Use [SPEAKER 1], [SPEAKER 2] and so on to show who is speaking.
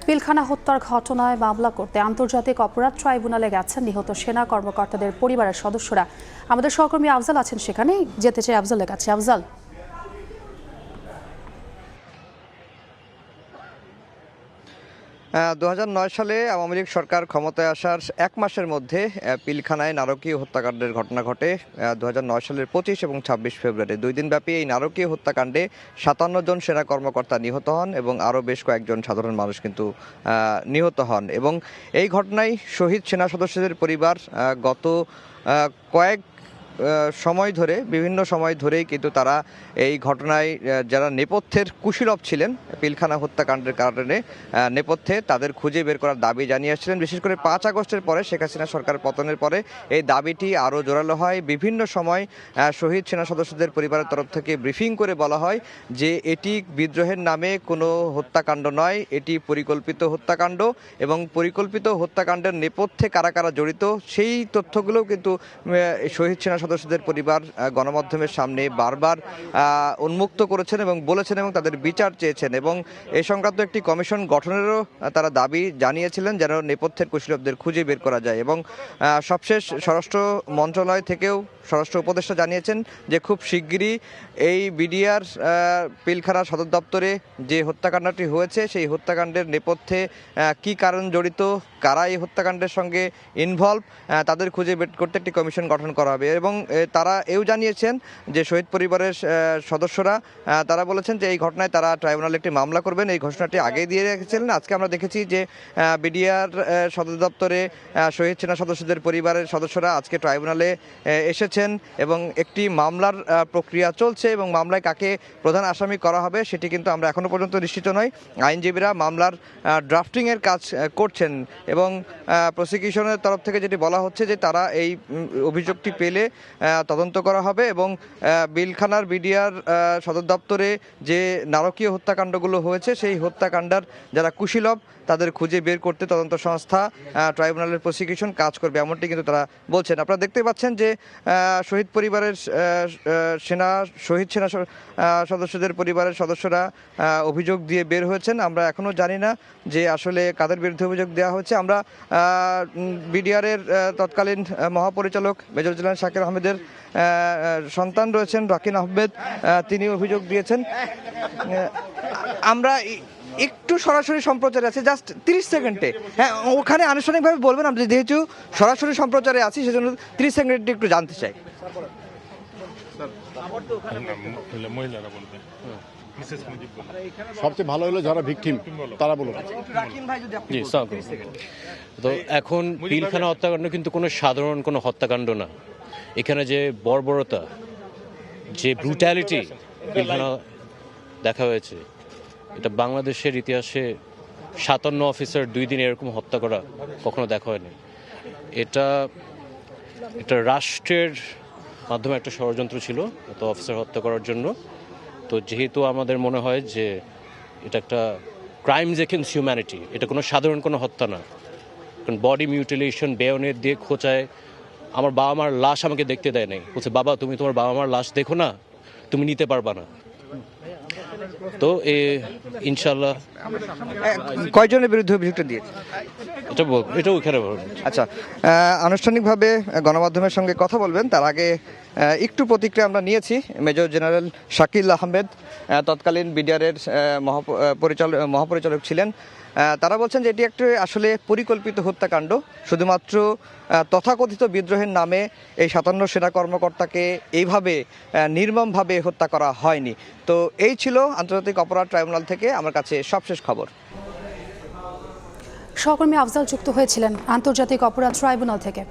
[SPEAKER 1] পিলখানা হত্যার ঘটনায় মামলা করতে আন্তর্জাতিক অপরাধ ট্রাইব্যুনালে গেছেন নিহত সেনা কর্মকর্তাদের পরিবারের সদস্যরা। আমাদের সহকর্মী আফজাল আছেন সেখানে, যেতে চাই আফজালের কাছে। আফজাল,
[SPEAKER 2] 2009 সালে আওয়ামী লীগ সরকার ক্ষমতায় আসার 1 মাসের মধ্যে পিলখানায় নারকীয় হত্যাকাণ্ডের ঘটনা ঘটে। 2009 সালের 25 এবং 26 ফেব্রুয়ারি 2 দিনব্যাপী এই নারকীয় হত্যাকাণ্ডে 57 জন সেনা কর্মকর্তা নিহত হন এবং আরও বেশ কয়েকজন সাধারণ মানুষ কিন্তু নিহত হন। এবং এই ঘটনায় শহীদ সেনা সদস্যদের পরিবার গত কয়েক বিভিন্ন সময় ধরেই কিন্তু তারা এই ঘটনায় যারা নেপথ্যের কুশীলব ছিলেন পিলখানা হত্যাকাণ্ডের কারণে নেপথ্যে তাদের খুঁজে বের করার দাবি জানিয়ে আসছিলেন। বিশেষ করে 5 আগস্টের পরে শেখ হাসিনা সরকার পতনের পরে এই দাবিটি আরও জোরালো হয়। বিভিন্ন সময় শহীদ সেনা সদস্যদের পরিবারের তরফ থেকে ব্রিফিং করে বলা হয় যে এটি বিদ্রোহের নামে কোনো হত্যাকাণ্ড নয়, এটি পরিকল্পিত হত্যাকাণ্ড এবং পরিকল্পিত হত্যাকাণ্ডের নেপথ্যে কারা কারা জড়িত সেই তথ্যগুলোও কিন্তু শহীদ সেনা সদস্যদের পরিবার গণমাধ্যমের সামনে বারবার উন্মুক্ত করেছেন এবং বলেছেন এবং তাদের বিচার চেয়েছেন এবং এই সংক্রান্ত একটি কমিশন গঠনেরও তারা দাবি জানিয়েছিলেন যেন নেপথ্যের কুশলীদের খুঁজে বের করা যায়। এবং সবশেষ স্বরাষ্ট্র মন্ত্রণালয় থেকেও স্বরাষ্ট্র উপদেষ্টা জানিয়েছেন যে খুব শিগগিরই এই বিডিআর পিলখানা সদর দপ্তরে যে হত্যাকাণ্ডটি হয়েছে সেই হত্যাকাণ্ডের নেপথ্যে কী কারণ জড়িত, কারা এই হত্যাকাণ্ডের সঙ্গে ইনভলভ, তাদের খুঁজে বের করতে একটি কমিশন গঠন করা হবে। এবং তারা এও জানিয়েছেন যে শহীদ পরিবারের সদস্যরা তারা বলেছেন যে এই ঘটনায় তারা ট্রাইব্যুনালে একটি মামলা করবেন। এই ঘোষণাটি আগেই দিয়ে রেখেছিলেন। আজকে আমরা দেখেছি যে বিডিআর সদর দপ্তরে শহীদ সেনা সদস্যদের পরিবারের সদস্যরা আজকে ট্রাইব্যুনালে এসেছেন এবং একটি মামলার প্রক্রিয়া চলছে এবং মামলায় কাকে প্রধান আসামি করা হবে সেটি কিন্তু আমরা এখনও পর্যন্ত নিশ্চিত নই। আইনজীবীরা মামলার ড্রাফটিংয়ের কাজ করছেন এবং প্রসিকিউশনের তরফ থেকে যেটি বলা হচ্ছে যে তারা এই অভিযোগটি পেলে তদন্ত করা হবে এবং পিলখানার বিডিআর সদর দপ্তরে যে নারকীয় হত্যাকাণ্ডগুলো হয়েছে সেই হত্যাকাণ্ডের যারা কুশীলব তাদের খুঁজে বের করতে তদন্ত সংস্থা ট্রাইব্যুনালের প্রসিকিউশন কাজ করবে, এমনটি কিন্তু তারা বলছেন। আপনারা দেখতে পাচ্ছেন যে শহীদ পরিবারের শহীদ সেনা সদস্যদের পরিবারের সদস্যরা অভিযোগ দিয়ে বের হয়েছেন। আমরা এখনও জানি না যে আসলে কাদের বিরুদ্ধে অভিযোগ দেওয়া হয়েছে। আমরা বিডিআরের তৎকালীন মহাপরিচালক মেজর জেনারেল শাকির আহমেদের সন্তান রয়েছেন রাকিন আহমেদ, তিনি অভিযোগ দিয়েছেন। আমরা একটু সরাসরি সম্প্রচারে আছে, জাস্ট 30 সেকেন্ডে, হ্যাঁ ওখানে আনুষ্ঠানিকভাবে বলবেন। আমরা যেহেতু সরাসরি সম্প্রচারে আছি সেজন্য 30 সেকেন্ডে একটু জানতে চাই।
[SPEAKER 3] সবচেয়ে ভালো হলো যারা ভিকটিম তারা বলুন।
[SPEAKER 4] তো এখন পিলখানা হত্যাকাণ্ড কিন্তু কোনো সাধারণ কোনো হত্যাকাণ্ড না। এখানে যে বর্বরতা, যে ব্রুটালিটি পিলখানা দেখা হয়েছে, এটা বাংলাদেশের ইতিহাসে 57 অফিসার 2 দিন এরকম হত্যা করা কখনো দেখা হয়নি। এটা রাষ্ট্রের মাধ্যমে একটা ষড়যন্ত্র ছিল এত অফিসার হত্যা করার জন্য। তো যেহেতু আমাদের মনে হয় যে এটা একটা ক্রাইমস এগেইনস্ট হিউম্যানিটি, এটা কোনো সাধারণ কোনো হত্যা না। কারণ বডি মিউটিলেশন, বেয়নেট দিয়ে খোঁচায়, আমার বাবা মার লাশ আমাকে দেখতে দেয় নাই, বলছে বাবা তুমি তোমার বাবা মার লাশ দেখো না, তুমি নিতে পারবা না। তো ইনশাল্লাহ
[SPEAKER 2] কয়জনের বিরুদ্ধে অভিযোগটা দিয়েছে
[SPEAKER 4] এটা ওইখানে।
[SPEAKER 2] আচ্ছা, আনুষ্ঠানিকভাবে গণমাধ্যমের সঙ্গে কথা বলবেন তার আগে একটু প্রতিক্রিয়া আমরা নিয়েছি। মেজর জেনারেল শাকিল আহমেদ তৎকালীন বিডিআরের মহাপরিচালক ছিলেন। তারা বলছেন যে এটি একটি আসলে পরিকল্পিত হত্যাকাণ্ড, শুধুমাত্র তথাকথিত বিদ্রোহের নামে এই 57 সেনা কর্মকর্তাকে এইভাবে নির্মমভাবে হত্যা করা হয়নি। তো এই ছিল আন্তর্জাতিক অপরাধ ট্রাইব্যুনাল থেকে আমার কাছে সবশেষ খবর।
[SPEAKER 1] সহকর্মী আফজাল যুক্ত হয়েছিলেন আন্তর্জাতিক অপরাধ ট্রাইব্যুনাল থেকে।